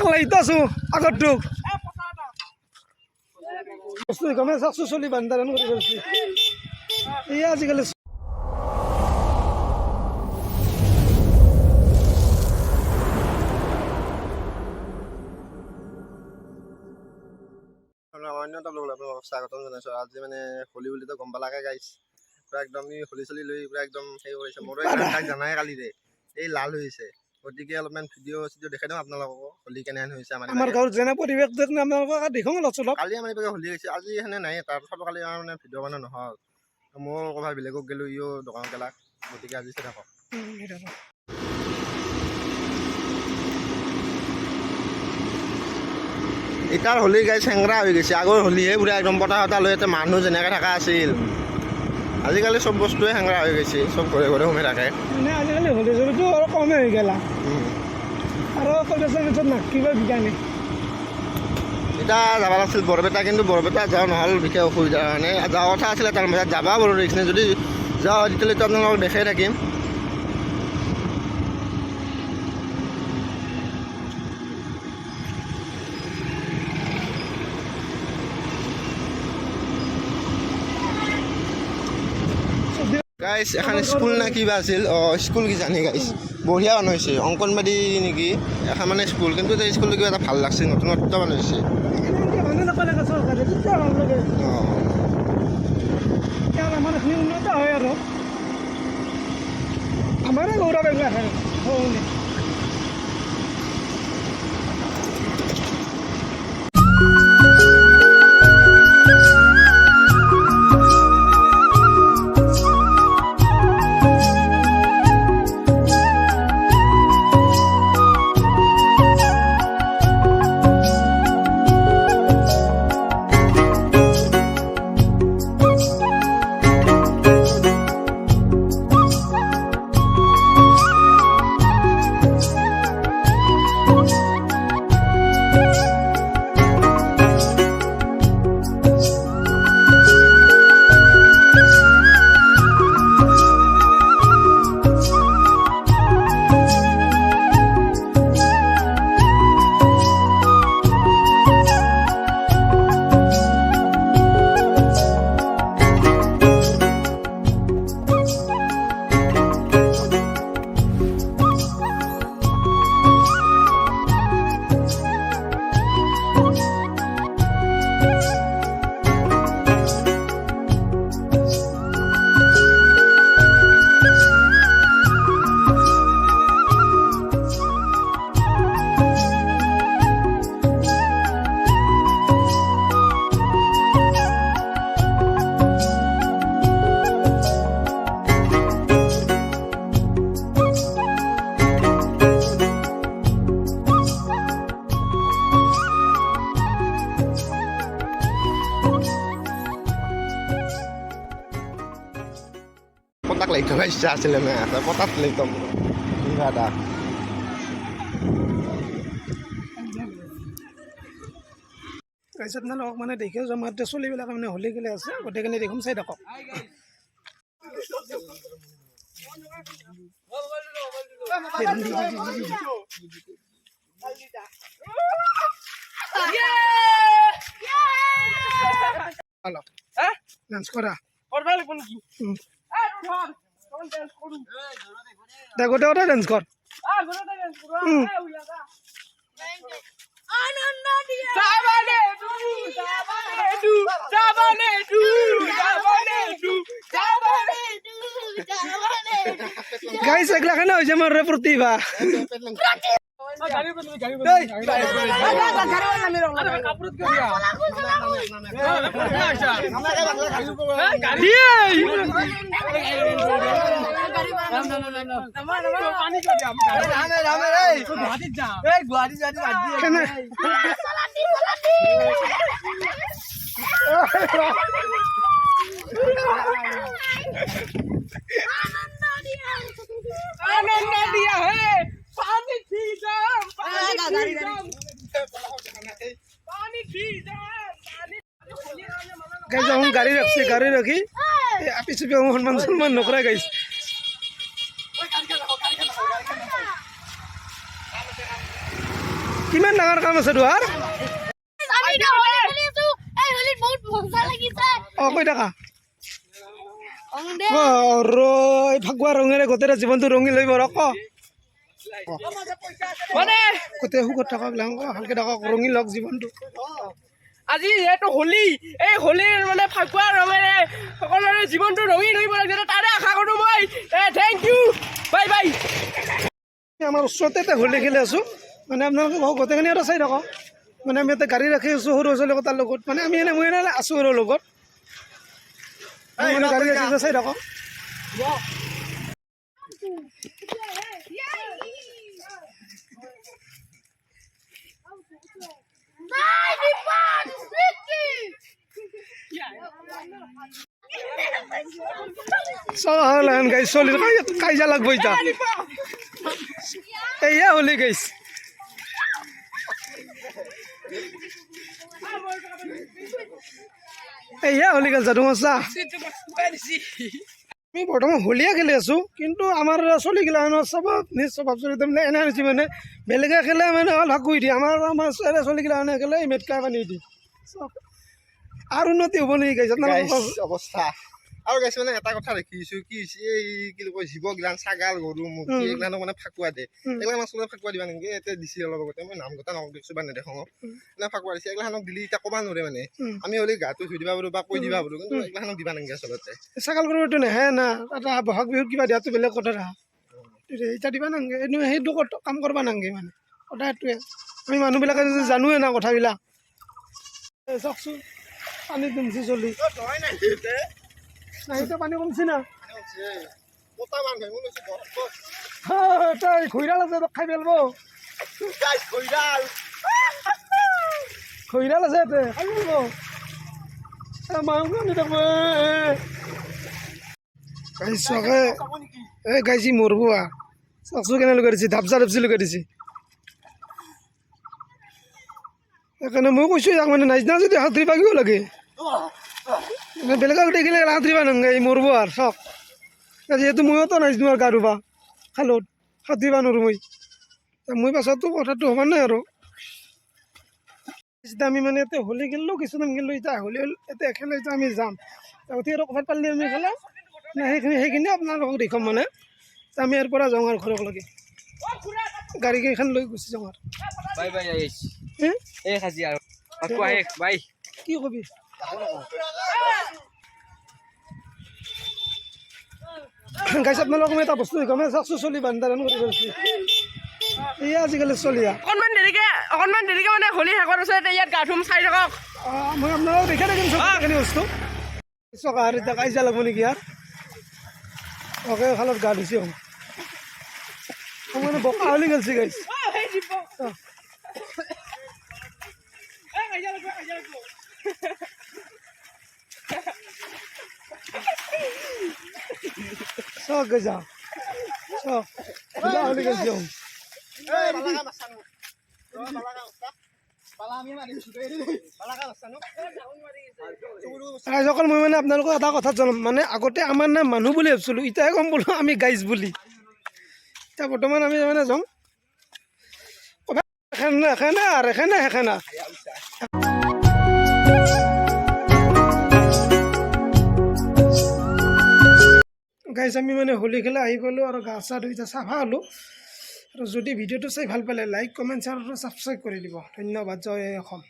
Light আছো আগতো গমে চাকচু চলি বান্ধাৰণ কৰি গৈছে এই আজিকালি স্বাগতম জনাইছো আজি মানে হোলী বুলিতো গম পালাকে গাইছ পুৰা একদম হোলী চলি লৈ পুৰা একদম সেই কৰিছে মোৰো জানাই কালি দে এই লাল হৈছে গতিকে অলপমান ভিডিঅ' চিডিঅ' দেখাই দিওঁ আপোনালোকক হোলী কেনেহেন হৈছে আমাৰ গাঁৱৰ যেনে পৰিৱেশ আপোনালোকক দেখোঁ অলপ কালি আমাৰ এইভাগে হোলী হৈছে আজি সেনে নাই তাৰপিছত কালি মানে ভিডিঅ' বনোৱা নহ'ল মোৰ ক'ৰবাত বেলেগক গ'লোঁ ইও দোকান গেলাক গতিকে আজি চাই থাকক এটাৰ হোলী গাই চেংৰা হৈ গৈছে আগৰ হোলীহে পুৰা একদম পতা সতা লৈ এটা মানুহ যেনেকৈ থকা আছিল আজিকালি চব বস্তুৱে চেংৰা হৈ গৈছে চব ঘৰে ঘৰে সোমাই থাকে মানে আজিকালি হোলী চলিটো আৰু কমে হৈ গ'লা আৰু কলেজৰ ভিতৰত নাকিবা বিজ্ঞানী এতিয়া যাব লাগিছিল বৰপেটা কিন্তু বৰপেটা যোৱা নহ'ল বিশেষ অসুবিধাৰ কাৰণে যোৱা কথা আছিলে তাৰ মাজত যাবা বাৰু দেখিছিলে যদি যাওঁ তেতিয়াহ'লেতো আপোনালোকক দেখাই থাকিম গাইছ এখন স্কুল না কিবা আছিল স্কুল কি জানি গাইছ বঢ়িয়া বনাইছে অংকনবাদী নেকি এখন মানে স্কুল কিন্তু এই স্কুলটো কিবা এটা ভাল লাগছে নতুনত্ব বনাইছে উন্নত হয় আৰু আমাৰে গৌৰৱ এইবিলাক পতাক লাগি থকা ইচ্ছা আছিলে না পতাক লাগি থম কিবা এটা তাৰপিছত আপোনালোকক মানে দেখিও আমাৰ চলিবিলাক মানে হোলী গেলে আছে গোটেইখিনি দেখোন চাই থাকক ডান্স কৰা গোটেই গোটেই ডান্স কৰ গাইছ এগলাখানে হৈছে মোৰ প্ৰতিভা आनंद दिया है पानी की जाम पानी की जाम गाइस हम गाड़ी रखी पीछे पे हनुमान सलमान नकरा गाइस কিমান ডাঙৰ কাম আছে তোমাৰ কৈ থাকা ফাকুৱা ৰঙেৰে গোটেই জীৱনটো ৰঙি লৈ বৰ মানে গোটেই সুখত থকা বিলাক ভালকে থাকক ৰঙি লওক জীৱনটো আজি যিহেতু হোলী এই হোলীৰ মানে ফাকুৱা ৰঙেৰে সকলোৰে জীৱনটো ৰঙি ধৰিব লাগে তাৰে আশা কৰোঁ মই থেংক ইউ বাই বাই আমাৰ ওচৰতে এটা হোলী খেলি আছোঁ মানে আপোনালোকে গোটেইখিনি আৰু চাই থাকক মানে আমি এটা গাড়ী ৰাখি আছোঁ সৰু ছোৱালী তাৰ লগত মানে আমি মই আছোঁ আৰু লগত মানে গাড়ী ৰাখি চাই থাকক গাইছ চলি কাইজা লাগবো এতিয়া এয়া হলি গাইছ এয়া হলি গাল যাদু মছা আমি বৰ্তমান হোলীয়ে খেলি আছোঁ কিন্তু আমাৰ চলিগিলা চব নিজ স্বভাৱ চৰিত্ৰ মানে এনে হৈছে মানে বেলেগে খেলে মানে অলপ ভাগ কৰি দিয়ে আমাৰ চলিগিলা মানে খেলে মেটকাই পানী দিয়ে আৰু উন্নতি হ'ব নেকি গাইছ অৱস্থা আৰু গাইছ মানে এটা কথা দেখিছোঁ কি হৈছে এই কি কয় জীৱগিলান ছাগাল গৰু মুৰ্গী এইগিলানক মানে ফাকুৱা দিয়ে এইগিলা আচলতে ফাকুৱা দিবা নেকি এতিয়া দিছে অলপ আগতে মই নাম কথা দেখিছোঁ বা নেদেখোঁ মানে ফাকুৱা দিছে এইগিলাখনক দিলি এতিয়া ক'ব নোৱাৰে মানে আমি হ'লে গাটো ধুই দিবা পাৰোঁ বা কৈ দিবা পাৰোঁ কিন্তু এইগিলাখনক দিবা নেকি আচলতে ছাগাল গৰুটো নাহে না এটা বহাগ বিহুত কিবা দিয়াটো বেলেগ কথা এতিয়া দিবা নাংগে এনেও সেইটো কাম কৰিব নাংগে মানে কথা সেইটোৱে আমি মানুহবিলাকে যদি জানোৱে না কথাবিলাক চাওকচোন পানী কমছি চলি নাহিতে পানী কমছি না তই খৈৰাল আছে খাই পেলব খৈৰাল আছে ইয়াতে খাই পেলব মাংস আনি থাকব গাইছকে এই গাইছি মৰব চাকচো কেনে লগাই দিছে ধাপচা ধাপচি লগাই দিছে সেইকাৰণে মই কৈছোঁ ইয়াক মানে নাইজনা যদি হাত ধৰি পাকিব লাগে বেলেগক দেখিলে হাত ধৰিবা নাংগে মৰব আৰু চক যিহেতু মইতো নাইজনো আৰু গা ধুবা খালত হাত ধৰিবা নোৱাৰোঁ মই পাছতো কথাটো হ'ব নাই আৰু আমি মানে এতিয়া হোলী খেলিলোঁ কিছুমান খেলিলোঁ এতিয়া হোলী এতিয়া খেলে এতিয়া আমি যাম উঠি আৰু ক'ৰবাত পাৰিলে আমি খেলা সেইখিনি আপোনালোকক দেখুৱাম মানে আমি ইয়াৰ পৰা যাওঁ আৰু ঘৰলৈকে গাড়ীকেইখন লৈ গুচি যাওঁ আৰু বাই বাই এই খাজি আৰু বাই কি কবি গাইছ আপোনালোকক মই এটা বস্তু দেখুৱাম চাকচো চলি বান্ধাৰণ কৰি গৈছে এয়া আজিকালি চলি অকণমান দেৰিকে মানে হোলী শেষৰ ওচৰতে ইয়াত গা ধুম চাই থাকক মই আপোনালোকক দেখে থাকিম চবখিনি বস্তু চকা আৰু এতিয়া কাইজা লাগব নেকি ইয়াৰ অকে খালত গা ধুইছে মানে বকা হলি গেলছি গাইছ চক গেছা চক হলি গেলছি ৰাইজসকল মই মানে আপোনালোকক এটা কথা জনাম মানে আগতে আমাৰ নাম মানুহ বুলি ভাবিছিলোঁ এতিয়াহে গম পালোঁ আমি গাইছ বুলি এতিয়া বৰ্তমান আমি মানে যাওঁ এখানে গাইছ আমি মানে হোলী খেলা আহি পালোঁ আৰু গা চা ধুই চাফা হ'লোঁ আৰু যদি ভিডিঅ'টো চাই ভাল পালে লাইক কমেণ্ট শ্বেয়াৰ আৰু ছাবস্ক্ৰাইব কৰি দিব ধন্যবাদ জয় অসম।